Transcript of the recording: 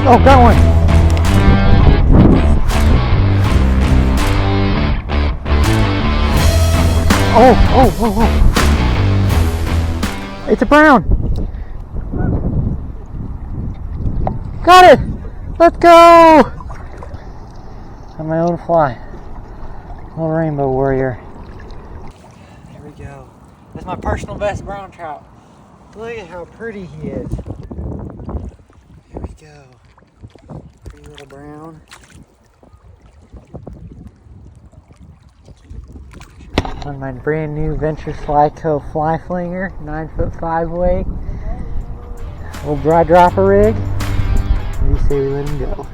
Oh, got one. Oh. It's a brown. Got it. Let's go. On my own fly. Little rainbow warrior. There we go. That's my personal best brown trout. Look at how pretty he is. Here we go. Pretty little brown. On my brand new Venture Fly Co. fly flinger, 9'5" weight. Little dry dropper rig. What do you say we let him go?